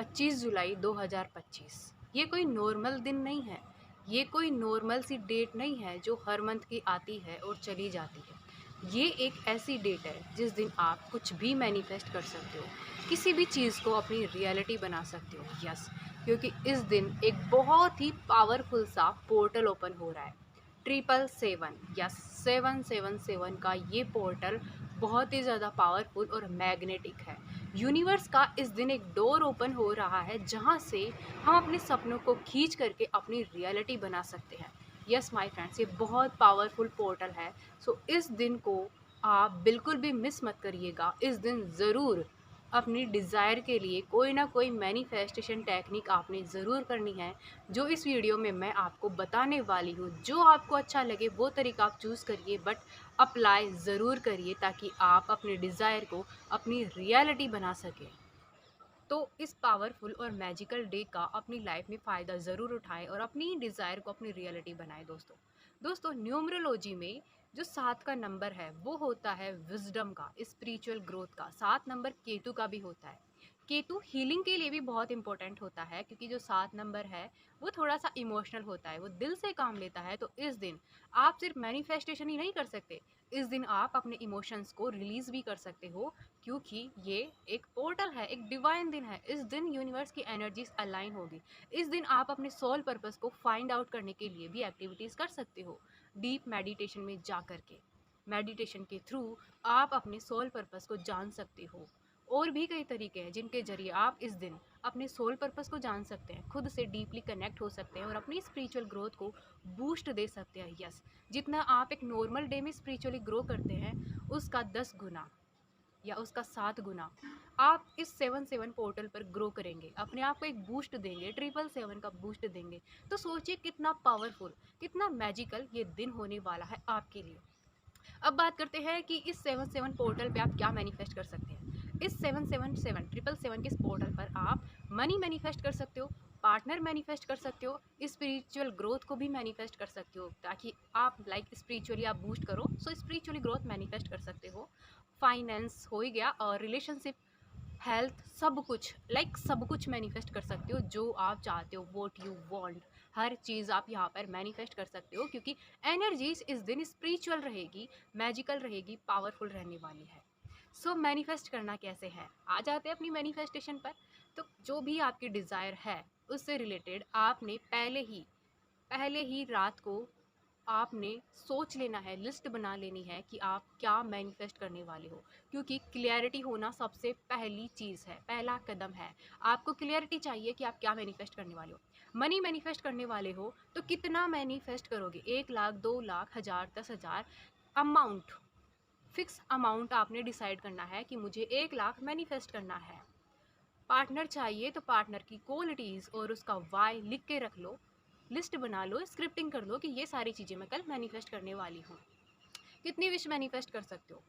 25 जुलाई 2025। ये कोई नॉर्मल दिन नहीं है। ये कोई नॉर्मल सी डेट नहीं है जो हर मंथ की आती है और चली जाती है। ये एक ऐसी डेट है जिस दिन आप कुछ भी मैनिफेस्ट कर सकते हो, किसी भी चीज़ को अपनी रियलिटी बना सकते हो। यस, क्योंकि इस दिन एक बहुत ही पावरफुल सा पोर्टल ओपन हो रहा है। 777, यस, 777 का ये पोर्टल बहुत ही ज़्यादा पावरफुल और मैग्नेटिक है। यूनिवर्स का इस दिन एक डोर ओपन हो रहा है जहाँ से हम अपने सपनों को खींच करके अपनी रियलिटी बना सकते हैं। यस माय फ्रेंड्स, ये बहुत पावरफुल पोर्टल है। सो इस दिन को आप बिल्कुल भी मिस मत करिएगा। इस दिन ज़रूर अपनी डिज़ायर के लिए कोई ना कोई मैनिफेस्टेशन टेक्निक आपने ज़रूर करनी है, जो इस वीडियो में मैं आपको बताने वाली हूँ। जो आपको अच्छा लगे वो तरीका आप चूज़ करिए, बट अप्लाई ज़रूर करिए ताकि आप अपने डिज़ायर को अपनी रियलिटी बना सकें। तो इस पावरफुल और मैजिकल डे का अपनी लाइफ में फ़ायदा ज़रूर उठाएं और अपनी डिज़ायर को अपनी रियलिटी बनाएं। दोस्तों न्यूमरोलॉजी में जो 7 का नंबर है वो होता है विजडम का, स्पिरिचुअल ग्रोथ का। 7 नंबर केतु का भी होता है। केतु हीलिंग के लिए भी बहुत इंपॉर्टेंट होता है, क्योंकि जो 7 नंबर है वो थोड़ा सा इमोशनल होता है, वो दिल से काम लेता है। तो इस दिन आप सिर्फ मैनिफेस्टेशन ही नहीं कर सकते, इस दिन आप अपने इमोशंस को रिलीज भी कर सकते हो, क्योंकि ये एक पोर्टल है, एक डिवाइन दिन है। इस दिन यूनिवर्स की एनर्जीज अलाइन होगी। इस दिन आप अपने सोल पर्पस को फाइंड आउट करने के लिए भी एक्टिविटीज़ कर सकते हो। डीप मेडिटेशन में जा करके, मेडिटेशन के थ्रू आप अपने सोल पर्पस को जान सकते हो। और भी कई तरीके हैं जिनके जरिए आप इस दिन अपने सोल पर्पस को जान सकते हैं, खुद से डीपली कनेक्ट हो सकते हैं और अपनी स्पिरिचुअल ग्रोथ को बूस्ट दे सकते हैं। यस, जितना आप एक नॉर्मल डे में स्पिरिचुअली ग्रो करते हैं उसका 10 गुना या उसका 7 गुना आप इस 7-7 पोर्टल पर ग्रो करेंगे, अपने आप को एक बूस्ट देंगे, 777 का बूस्ट देंगे। तो सोचिए कितना पावरफुल, कितना मैजिकल ये दिन होने वाला है आपके लिए। अब बात करते हैं कि इस 7-7 पोर्टल पे आप क्या मैनिफेस्ट कर सकते हैं। इस 777 के इस पोर्टल पर आप मनी मैनिफेस्ट कर सकते हो, पार्टनर मैनिफेस्ट कर सकते हो, स्पिरिचुअल ग्रोथ को भी मैनिफेस्ट कर सकते हो, ताकि आप लाइक स्पिरिचुअली आप बूस्ट करो। सो स्पिरिचुअली ग्रोथ मैनिफेस्ट कर सकते हो। फाइनेंस हो ही गया, और रिलेशनशिप, हेल्थ, सब कुछ, लाइक सब कुछ मैनिफेस्ट कर सकते हो जो आप चाहते हो। वॉट यू वांट, हर चीज़ आप यहाँ पर मैनिफेस्ट कर सकते हो, क्योंकि एनर्जीज इस दिन स्पिरिचुअल रहेगी, मैजिकल रहेगी, पावरफुल रहने वाली है। सो मैनिफेस्ट करना कैसे है, आ जाते हैं अपनी मैनिफेस्टेशन पर। तो जो भी आपकी डिज़ायर है उससे रिलेटेड आपने पहले ही रात को आपने सोच लेना है, लिस्ट बना लेनी है कि आप क्या मैनिफेस्ट करने वाले हो, क्योंकि क्लियरिटी होना सबसे पहली चीज़ है, पहला कदम है। आपको क्लियरिटी चाहिए कि आप क्या मैनिफेस्ट करने वाले हो। मनी मैनिफेस्ट करने वाले हो तो कितना मैनिफेस्ट करोगे, 1 lakh, 2 lakh, 1000, 10,000। Amount, fix amount आपने डिसाइड करना है कि मुझे 1 लाख मैनिफेस्ट करना है। पार्टनर चाहिए तो पार्टनर की क्वालिटीज़ और उसका वाई लिख के रख लो, लिस्ट बना लो, स्क्रिप्टिंग कर लो कि ये सारी चीज़ें मैं कल मैनिफेस्ट करने वाली हूँ। कितनी विश मैनिफेस्ट कर सकते हो?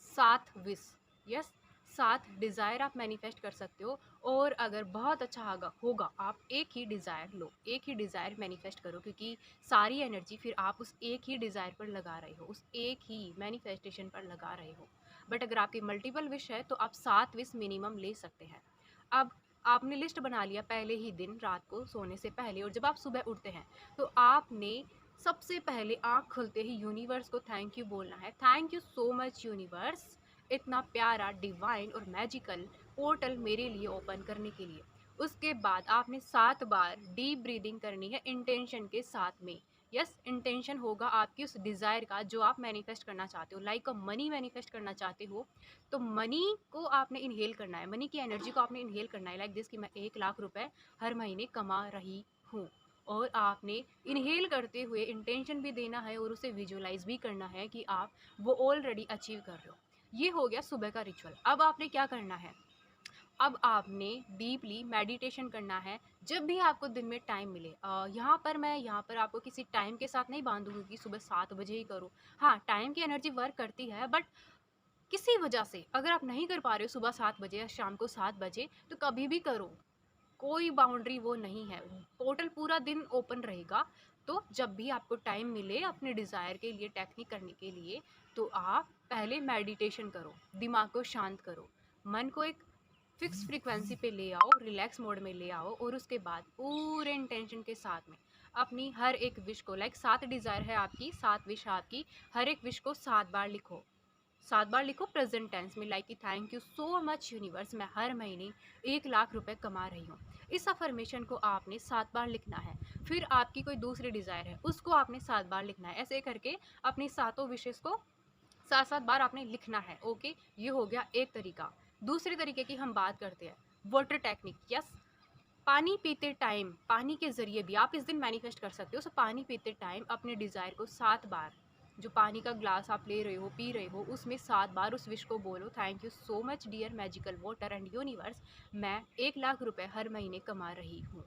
7 विश। यस, 7 डिज़ायर आप मैनिफेस्ट कर सकते हो। और अगर बहुत अच्छा होगा आप एक ही डिज़ायर लो, एक ही डिज़ायर मैनिफेस्ट करो, क्योंकि सारी एनर्जी फिर आप उस एक ही डिज़ायर पर लगा रहे हो, उस एक ही मैनिफेस्टेशन पर लगा रहे हो। बट अगर आपकी मल्टीपल विश है तो आप 7 विश मिनिमम ले सकते हैं। अब आपने लिस्ट बना लिया पहले ही दिन रात को सोने से पहले, और जब आप सुबह उठते हैं तो आपने सबसे पहले आँख खुलते ही यूनिवर्स को थैंक यू बोलना है। Thank you so much universe, इतना प्यारा, डिवाइन और मैजिकल पोर्टल मेरे लिए ओपन करने के लिए। उसके बाद आपने 7 बार डीप ब्रीदिंग करनी है इंटेंशन के साथ में। यस, इंटेंशन होगा आपकी उस डिज़ायर का जो आप मैनिफेस्ट करना चाहते हो। लाइक मनी मैनिफेस्ट करना चाहते हो तो मनी को आपने इनहेल करना है, मनी की एनर्जी को आपने इनहेल करना है, लाइक दिस कि मैं 1 लाख रुपए हर महीने कमा रही हूँ। और आपने इनहेल करते हुए इंटेंशन भी देना है और उसे विजुअलाइज भी करना है कि आप वो ऑलरेडी अचीव कर रहे हो। ये हो गया सुबह का रिचुअल। अब आपने क्या करना है, अब आपने डीपली मेडिटेशन करना है जब भी आपको दिन में टाइम मिले। यहाँ पर आपको किसी टाइम के साथ नहीं बांधूंगी कि सुबह 7 बजे ही करो। हाँ, टाइम की एनर्जी वर्क करती है, बट किसी वजह से अगर आप नहीं कर पा रहे हो सुबह 7 बजे या शाम को 7 बजे, तो कभी भी करो, कोई बाउंड्री वो नहीं है। पोर्टल पूरा दिन ओपन रहेगा। तो जब भी आपको टाइम मिले अपने डिज़ायर के लिए, टेक्निक करने के लिए, तो आप पहले मेडिटेशन करो, दिमाग को शांत करो, मन को एक फिक्स फ्रीक्वेंसी पे ले आओ, रिलैक्स मोड में ले आओ और उसके बाद पूरे इंटेंशन के साथ में अपनी हर एक विश को, लाइक 7 डिज़ायर है आपकी, 7 विश आपकी, हर एक विश को 7 बार लिखो। 7 बार लिखो प्रेजेंट टेंस में, लाइक कि thank you so much universe, मैं हर महीने 1 लाख रुपए कमा रही हूँ। इस अफर्मेशन को आपने 7 बार लिखना है। फिर आपकी कोई दूसरी डिज़ायर है, उसको आपने 7 बार लिखना है। ऐसे करके अपनी सातों विशेष को 7-7 बार आपने लिखना है। ओके, ये हो गया एक तरीका। दूसरे तरीके की हम बात करते हैं, वाटर टेक्निक। यस, पानी पीते टाइम, पानी के ज़रिए भी आप इस दिन मैनिफेस्ट कर सकते हो। सो पानी पीते टाइम अपने डिज़ायर को 7 बार, जो पानी का ग्लास आप ले रहे हो, पी रहे हो, उसमें 7 बार उस विश को बोलो, thank you so much dear magical water and universe, मैं 1 लाख रुपए हर महीने कमा रही हूँ।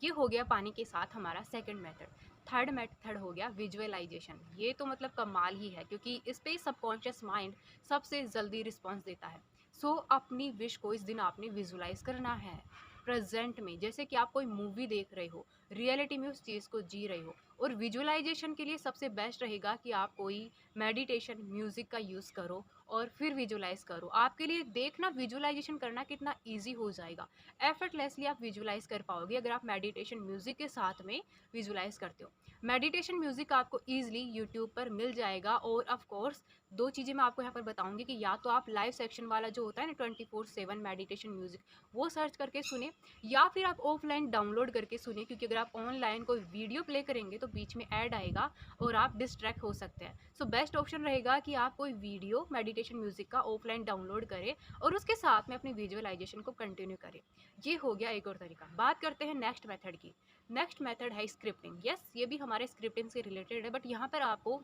ये हो गया पानी के साथ हमारा सेकंड मेथड। थर्ड मेथड हो गया विजुअलाइजेशन। ये तो मतलब कमाल ही है, क्योंकि इस पे सबकॉन्शियस माइंड सबसे जल्दी रिस्पॉन्स देता है। सो अपनी विश को इस दिन आपने विजुलाइज करना है प्रेजेंट में, जैसे कि आप कोई मूवी देख रहे हो, रियलिटी में उस चीज़ को जी रहे हो। और विजुअलाइजेशन के लिए सबसे बेस्ट रहेगा कि आप कोई मेडिटेशन म्यूज़िक का यूज़ करो और फिर विजुलाइज करो। आपके लिए देखना विजुअलाइजेशन करना कितना ईजी हो जाएगा। एफर्टलेसली आप विजुलाइज कर पाओगे अगर आप मेडिटेशन म्यूज़िक के साथ में विजुलाइज करते हो। मेडिटेशन म्यूज़िक आपको ईजिली यूट्यूब पर मिल जाएगा। और ऑफ कोर्स 2 चीज़ें मैं आपको यहाँ पर बताऊंगी कि या तो आप लाइव सेक्शन वाला जो होता है ना 24/7 मेडिटेशन म्यूज़िक, वो सर्च करके सुने, या फिर आप ऑफलाइन डाउनलोड करके सुने, क्योंकि अगर आप ऑनलाइन कोई वीडियो प्ले करेंगे तो बीच में ऐड आएगा और आप डिस्ट्रैक्ट हो सकते हैं। सो बेस्ट ऑप्शन रहेगा कि आप कोई वीडियो मेडिटेशन म्यूज़िक का ऑफलाइन डाउनलोड करें और उसके साथ में अपनी विजुअलाइजेशन को कंटिन्यू करें। ये हो गया एक और तरीका। बात करते हैं नेक्स्ट मेथड की। नेक्स्ट मेथड है स्क्रिप्टिंग। यस, ये भी हमारे स्क्रिप्टिंग से रिलेटेड है, बट यहाँ पर आपको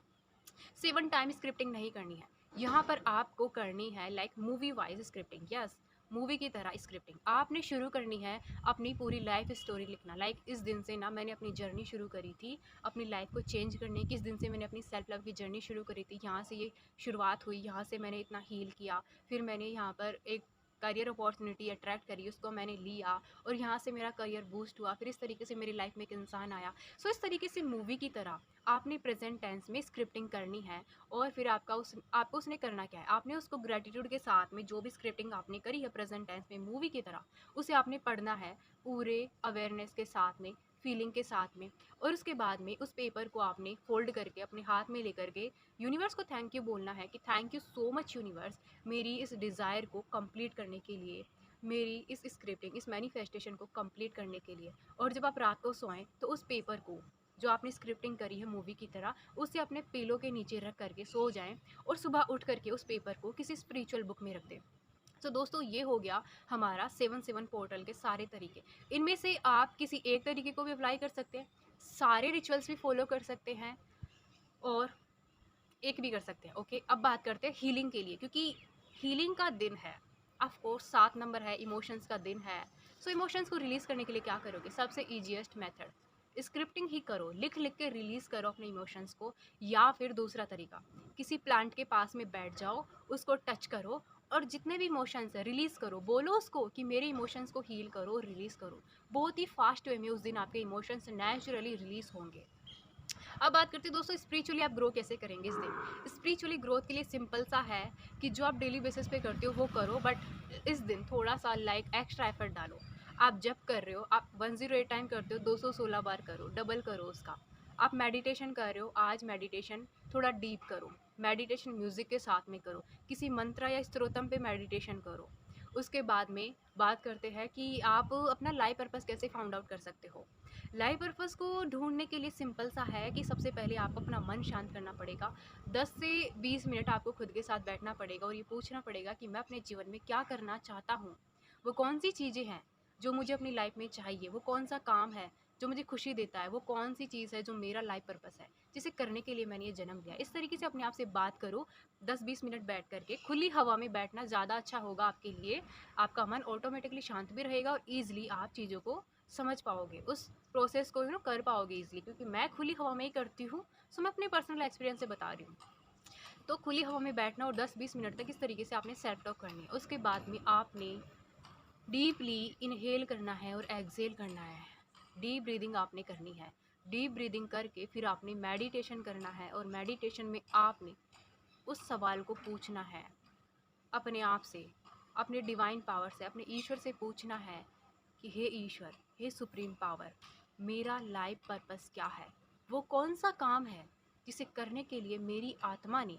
7 टाइम स्क्रिप्टिंग नहीं करनी है। यहाँ पर आपको करनी है like movie wise scripting. Yes, movie की तरह स्क्रिप्टिंग आपने शुरू करनी है। अपनी पूरी लाइफ स्टोरी लिखना, लाइक इस दिन से ना मैंने अपनी जर्नी शुरू करी थी अपनी लाइफ को चेंज करने की, इस दिन से मैंने अपनी सेल्फ लव की जर्नी शुरू करी थी, यहाँ से ये शुरुआत हुई, यहाँ से मैंने इतना हील किया, फिर मैंने यहाँ पर एक करियर अपॉर्चुनिटी अट्रैक्ट करी, उसको मैंने लिया और यहाँ से मेरा करियर बूस्ट हुआ, फिर इस तरीके से मेरी लाइफ में एक इंसान आया। सो इस तरीके से मूवी की तरह आपने प्रेजेंट टेंस में स्क्रिप्टिंग करनी है। और फिर आपको उसने करना क्या है, आपने उसको ग्रेटिट्यूड के साथ में जो भी स्क्रिप्टिंग आपने करी है प्रेजेंट टेंस में मूवी की तरह, उसे आपने पढ़ना है पूरे अवेयरनेस के साथ में, फीलिंग के साथ में। और उसके बाद में उस पेपर को आपने फोल्ड करके अपने हाथ में लेकर के यूनिवर्स को थैंक यू बोलना है कि thank you so much universe, मेरी इस डिज़ायर को कंप्लीट करने के लिए, मेरी इस स्क्रिप्टिंग, इस मैनिफेस्टेशन को कंप्लीट करने के लिए। और जब आप रात को सोएं तो उस पेपर को जो आपने स्क्रिप्टिंग करी है मूवी की तरह, उसे अपने पिलो के नीचे रख करके सो जाएं और सुबह उठ करके उस पेपर को किसी स्पिरिचुअल बुक में रख दें। तो दोस्तों, ये हो गया हमारा 7/7 पोर्टल के सारे तरीके। इनमें से आप किसी एक तरीके को भी अप्लाई कर सकते हैं, सारे रिचुअल्स भी फॉलो कर सकते हैं और एक भी कर सकते हैं। ओके, अब बात करते हैं हीलिंग के लिए, क्योंकि हीलिंग का दिन है। ऑफ कोर्स 7 नंबर है, इमोशंस का दिन है। सो इमोशंस को रिलीज़ करने के लिए क्या करोगे? सबसे ईजीएस्ट मेथड स्क्रिप्टिंग ही करो, लिख लिख के रिलीज़ करो अपने इमोशंस को। या फिर दूसरा तरीका, किसी प्लांट के पास में बैठ जाओ, उसको टच करो और जितने भी इमोशंस है रिलीज़ करो। बोलो उसको कि मेरे इमोशंस को हील करो और रिलीज़ करो। बहुत ही फास्ट वे में उस दिन आपके इमोशंस नेचुरली रिलीज़ होंगे। अब बात करते हैं दोस्तों, स्पिरिचुअली आप ग्रो कैसे करेंगे इस दिन। स्पिरिचुअली ग्रोथ के लिए सिंपल सा है कि जो आप डेली बेसिस पे करते हो वो करो, बट इस दिन थोड़ा सा लाइक एक्स्ट्रा एफर्ट डालो। आप जब कर रहे हो, आप 108 टाइम करते हो, 216 बार करो, डबल करो उसका। आप मेडिटेशन कर रहे हो, आज मेडिटेशन थोड़ा डीप करो, मेडिटेशन म्यूज़िक के साथ में करो, किसी मंत्र या स्तोत्रम पे मेडिटेशन करो। उसके बाद में बात करते हैं कि आप अपना लाइफ पर्पस कैसे फाउंड आउट कर सकते हो। लाइफ पर्पस को ढूंढने के लिए सिंपल सा है कि सबसे पहले आपको अपना मन शांत करना पड़ेगा। 10 से 20 मिनट आपको खुद के साथ बैठना पड़ेगा और ये पूछना पड़ेगा कि मैं अपने जीवन में क्या करना चाहता हूँ, वो कौन सी चीज़ें हैं जो मुझे अपनी लाइफ में चाहिए, वो कौन सा काम है जो मुझे खुशी देता है, वो कौन सी चीज़ है जो मेरा लाइफ पर्पस है, जिसे करने के लिए मैंने ये जन्म लिया। इस तरीके से अपने आप से बात करो। 10-20 मिनट बैठ करके खुली हवा में बैठना ज़्यादा अच्छा होगा आपके लिए। आपका मन ऑटोमेटिकली शांत भी रहेगा और ईजिली आप चीज़ों को समझ पाओगे, उस प्रोसेस को कर पाओगे ईजिली, क्योंकि मैं खुली हवा में ही करती हूँ। सो मैं अपने पर्सनल एक्सपीरियंस से बता रही हूँ। तो खुली हवा में बैठना और 10-20 मिनट तक इस तरीके से आपने सेल्फ टॉक करनी है। उसके बाद में आपने डीपली इनहेल करना है और एक्सहेल करना है। डीप ब्रीदिंग आपने करनी है। डीप ब्रीदिंग करके फिर आपने मेडिटेशन करना है और मेडिटेशन में आपने उस सवाल को पूछना है अपने आप से अपने डिवाइन पावर से, अपने ईश्वर से पूछना है कि हे ईश्वर, हे सुप्रीम पावर, मेरा लाइफ पर्पस क्या है? वो कौन सा काम है जिसे करने के लिए मेरी आत्मा ने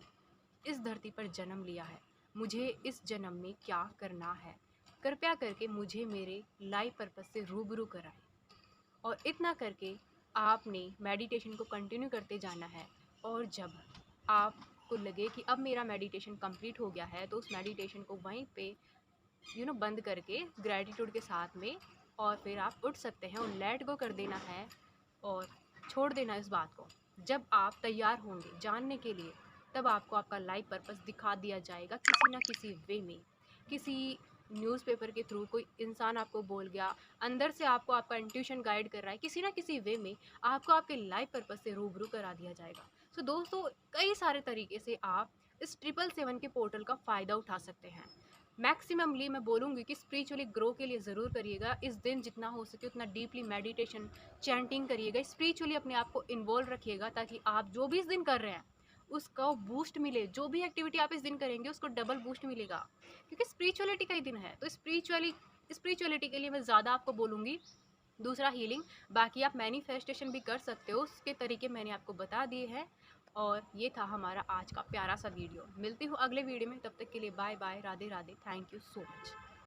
इस धरती पर जन्म लिया है? मुझे इस जन्म में क्या करना है? कृपया करके मुझे मेरे लाइफ पर्पस से रूबरू कराएं। और इतना करके आपने मेडिटेशन को कंटिन्यू करते जाना है। और जब आपको लगे कि अब मेरा मेडिटेशन कंप्लीट हो गया है, तो उस मेडिटेशन को वहीं पे बंद करके ग्रैटिट्यूड के साथ में, और फिर आप उठ सकते हैं और लेट गो कर देना है और छोड़ देना इस बात को। जब आप तैयार होंगे जानने के लिए, तब आपको आपका लाइफ पर्पस दिखा दिया जाएगा किसी ना किसी वे में। किसी न्यूज़पेपर के थ्रू कोई इंसान आपको बोल गया, अंदर से आपको आपका इंट्यूशन गाइड कर रहा है, किसी ना किसी वे में आपको आपके लाइफ पर्पस से रूबरू करा दिया जाएगा। सो दोस्तों, कई सारे तरीके से आप इस 777 के पोर्टल का फ़ायदा उठा सकते हैं। मैक्सिममली मैं बोलूँगी कि स्पिरिचुअली ग्रो के लिए ज़रूर करिएगा। इस दिन जितना हो सके उतना डीपली मेडिटेशन, चैंटिंग करिएगा, स्पिरिचुअली अपने आप को इन्वॉल्व रखिएगा, ताकि आप जो भी इस दिन कर रहे हैं उसका बूस्ट मिले। जो भी एक्टिविटी आप इस दिन करेंगे उसको डबल बूस्ट मिलेगा, क्योंकि स्पिरिचुअलिटी का ही दिन है। तो स्पिरिचुअलिटी के लिए मैं ज़्यादा आपको बोलूँगी। दूसरा हीलिंग, बाकी आप मैनिफेस्टेशन भी कर सकते हो, उसके तरीके मैंने आपको बता दिए हैं। और ये था हमारा आज का प्यारा सा वीडियो। मिलती हूँ अगले वीडियो में, तब तक के लिए bye bye, Radhe Radhe, thank you so much.